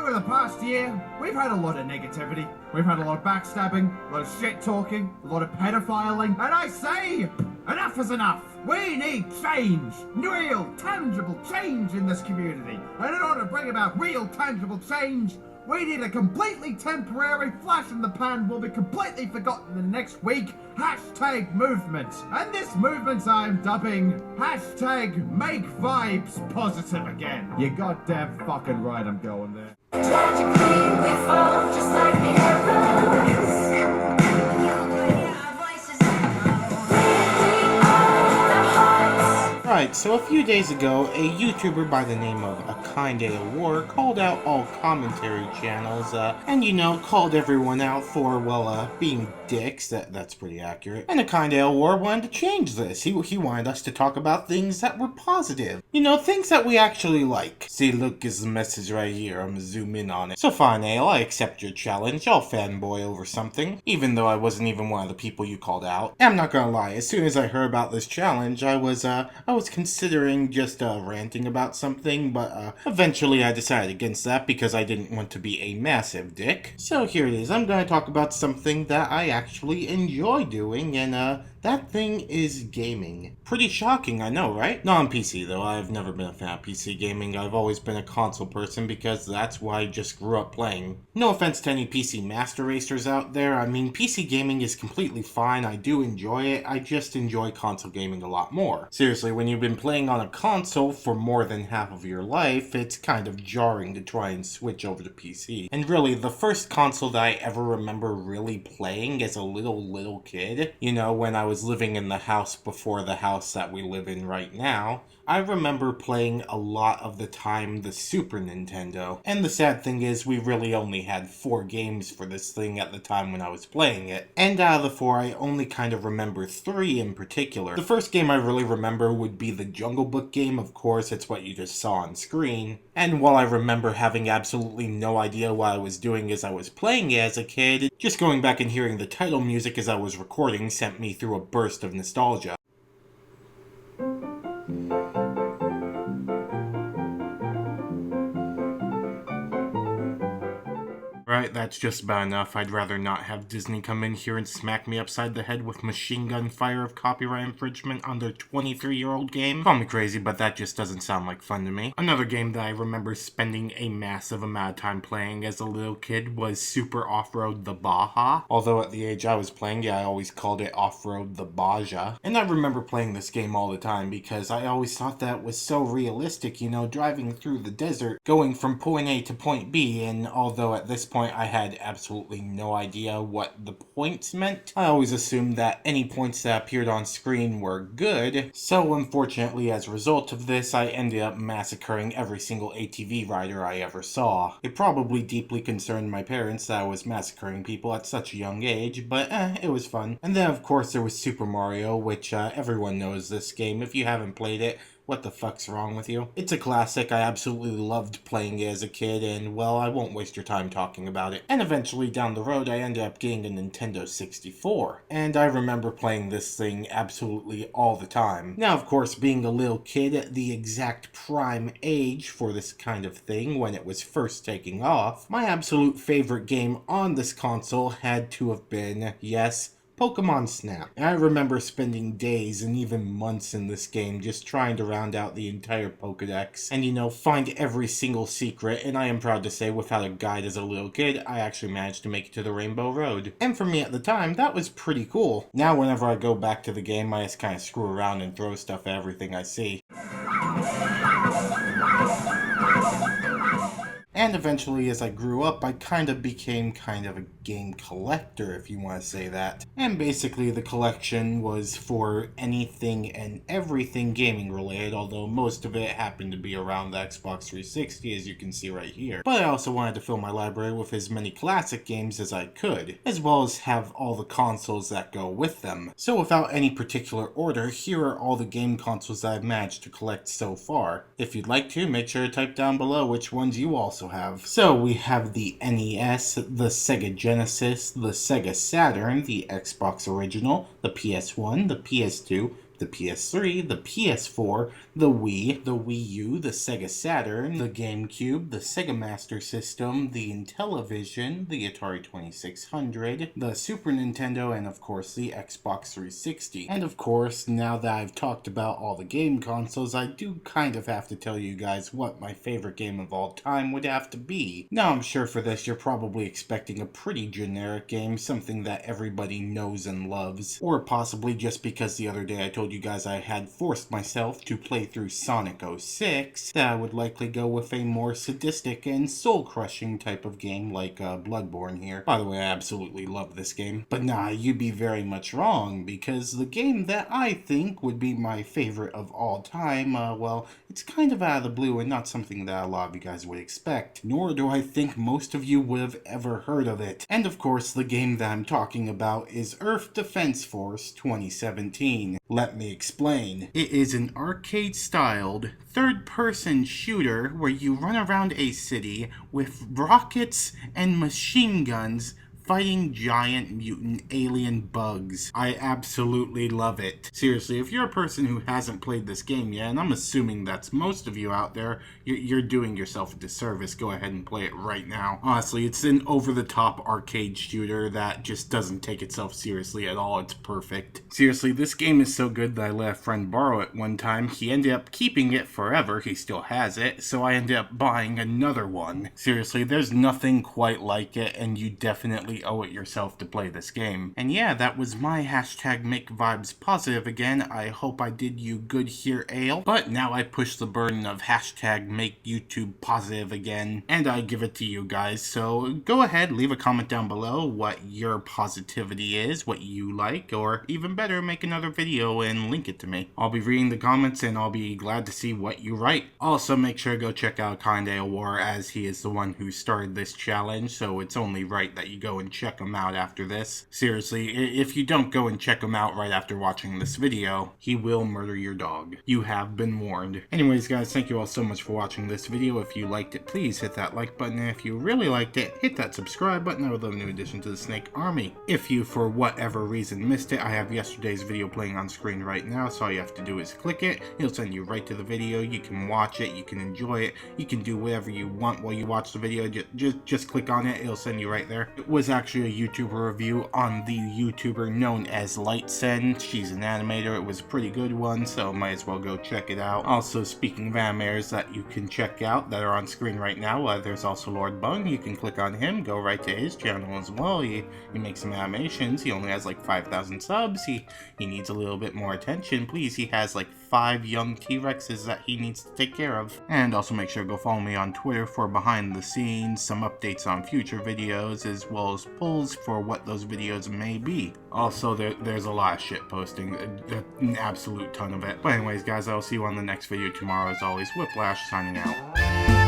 over the past year, we've had a lot of negativity. We've had a lot of backstabbing, a lot of shit talking, a lot of pedophiling, and I say, enough is enough. We need change, real, tangible change in this community. And in order to bring about real, tangible change, we need a completely temporary flash in the pan will be completely forgotten in the next week #movement. And this movement I'm dubbing #MakeVibesPositive-Again. You goddamn fucking right I'm going there. Tragically we fall just like the arrows. Right, so a few days ago, a YouTuber by the name of AKindAleWar called out all commentary channels, and called everyone out for, being dicks. That's pretty accurate. And AKindAleWar wanted to change this. He wanted us to talk about things that were positive. Things that we actually like. See, look, is the message right here. I'm gonna zoom in on it. So fine, Ale, I accept your challenge. I'll fanboy over something, even though I wasn't even one of the people you called out. And I'm not gonna lie, as soon as I heard about this challenge, I was considering just ranting about something, but eventually I decided against that because I didn't want to be a massive dick. So here it is. I'm going to talk about something that I actually enjoy doing, and that thing is gaming. Pretty shocking, I know, right? Not on PC, though. I've never been a fan of PC gaming. I've always been a console person because that's what I just grew up playing. No offense to any PC master racers out there. I mean, PC gaming is completely fine. I do enjoy it. I just enjoy console gaming a lot more. Seriously, when you've been playing on a console for more than half of your life, it's kind of jarring to try and switch over to PC. And really, the first console that I ever remember really playing as a little kid, when I was living in the house before the house that we live in right now, I remember playing a lot of the time the Super Nintendo. And the sad thing is, we really only had 4 games for this thing at the time when I was playing it. And out of the 4, I only kind of remember 3 in particular. The first game I really remember would be the Jungle Book game. Of course, it's what you just saw on screen. And while I remember having absolutely no idea what I was doing as I was playing it as a kid, just going back and hearing the title music as I was recording sent me through a burst of nostalgia. Right, that's just about enough. I'd rather not have Disney come in here and smack me upside the head with machine gun fire of copyright infringement on their 23-year-old game. Call me crazy, but that just doesn't sound like fun to me. Another game that I remember spending a massive amount of time playing as a little kid was Super Off-Road the Baja. Although at the age I was playing it, I always called it Off-Road the Baja. And I remember playing this game all the time because I always thought that was so realistic, driving through the desert, going from point A to point B, and although at this point I had absolutely no idea what the points meant, I always assumed that any points that appeared on screen were good. So unfortunately, as a result of this, I ended up massacring every single ATV rider I ever saw. It probably deeply concerned my parents that I was massacring people at such a young age, but it was fun. And then of course there was Super Mario, which everyone knows this game. If you haven't played it, what the fuck's wrong with you? It's a classic. I absolutely loved playing it as a kid, and well, I won't waste your time talking about it. And eventually down the road, I ended up getting a Nintendo 64. And I remember playing this thing absolutely all the time. Now, of course, being a little kid at the exact prime age for this kind of thing when it was first taking off, my absolute favorite game on this console had to have been, yes, Pokemon Snap. And I remember spending days and even months in this game just trying to round out the entire Pokedex and, find every single secret, and I am proud to say without a guide as a little kid, I actually managed to make it to the Rainbow Road. And for me at the time, that was pretty cool. Now whenever I go back to the game, I just kind of screw around and throw stuff at everything I see. And eventually, as I grew up, I kind of became a game collector, if you want to say that. And basically, the collection was for anything and everything gaming related, although most of it happened to be around the Xbox 360, as you can see right here. But I also wanted to fill my library with as many classic games as I could, as well as have all the consoles that go with them. So without any particular order, here are all the game consoles I've managed to collect so far. If you'd like to, make sure to type down below which ones you also have. So we have the NES, the Sega Genesis, the Sega Saturn, the Xbox Original, the PS1, the PS2, the the PS3, the PS4, the Wii, the Wii U, the Sega Saturn, the GameCube, the Sega Master System, the Intellivision, the Atari 2600, the Super Nintendo, and of course the Xbox 360. And of course, now that I've talked about all the game consoles, I do kind of have to tell you guys what my favorite game of all time would have to be. Now I'm sure for this you're probably expecting a pretty generic game, something that everybody knows and loves. Or possibly just because the other day I told you guys I had forced myself to play through Sonic 06, that I would likely go with a more sadistic and soul-crushing type of game like Bloodborne here. By the way, I absolutely love this game. But nah, you'd be very much wrong, because the game that I think would be my favorite of all time, well, it's kind of out of the blue and not something that a lot of you guys would expect. Nor do I think most of you would have ever heard of it. And of course, the game that I'm talking about is Earth Defense Force 2017. Let me explain. It is an arcade-styled, third-person shooter where you run around a city with rockets and machine guns fighting giant mutant alien bugs. I absolutely love it. Seriously, if you're a person who hasn't played this game yet, and I'm assuming that's most of you out there, you're doing yourself a disservice. Go ahead and play it right now. Honestly, it's an over-the-top arcade shooter that just doesn't take itself seriously at all. It's perfect. Seriously, this game is so good that I let a friend borrow it one time. He ended up keeping it forever. He still has it, so I ended up buying another one. Seriously, there's nothing quite like it, and you definitely owe it yourself to play this game. And yeah, that was my hashtag make vibes positive again. I hope I did you good here, Ale. But now I push the burden of hashtag make YouTube positive again, and I give it to you guys. So go ahead, leave a comment down below what your positivity is, what you like, or even better, make another video and link it to me. I'll be reading the comments and I'll be glad to see what you write. Also, make sure to go check out AKindAleWar, as he is the one who started this challenge, so it's only right that you go and check him out after this. Seriously, if you don't go and check him out right after watching this video, he will murder your dog. You have been warned. Anyways guys, thank you all so much for watching this video. If you liked it, please hit that like button, and if you really liked it, hit that subscribe button. I would love a new addition to the Snake Army. If you for whatever reason missed it, I have yesterday's video playing on screen right now, so all you have to do is click it. It'll send you right to the video. You can watch it, you can enjoy it, you can do whatever you want while you watch the video. Just click on it, it'll send you right there. It was actually a YouTuber review on the YouTuber known as Lightsen. She's an animator. It was a pretty good one, so might as well go check it out. Also, speaking of animators that you can check out that are on screen right now, there's also Lord Bung. You can click on him, go right to his channel as well. He makes some animations. He only has like 5,000 subs. He needs a little bit more attention, please. He has like 5 young T-Rexes that he needs to take care of. And also make sure to go follow me on Twitter for behind the scenes, some updates on future videos, as well as polls for what those videos may be. Also, there's a lot of shit posting, an absolute ton of it. But anyways guys, I'll see you on the next video tomorrow. As always, Whiplash signing out.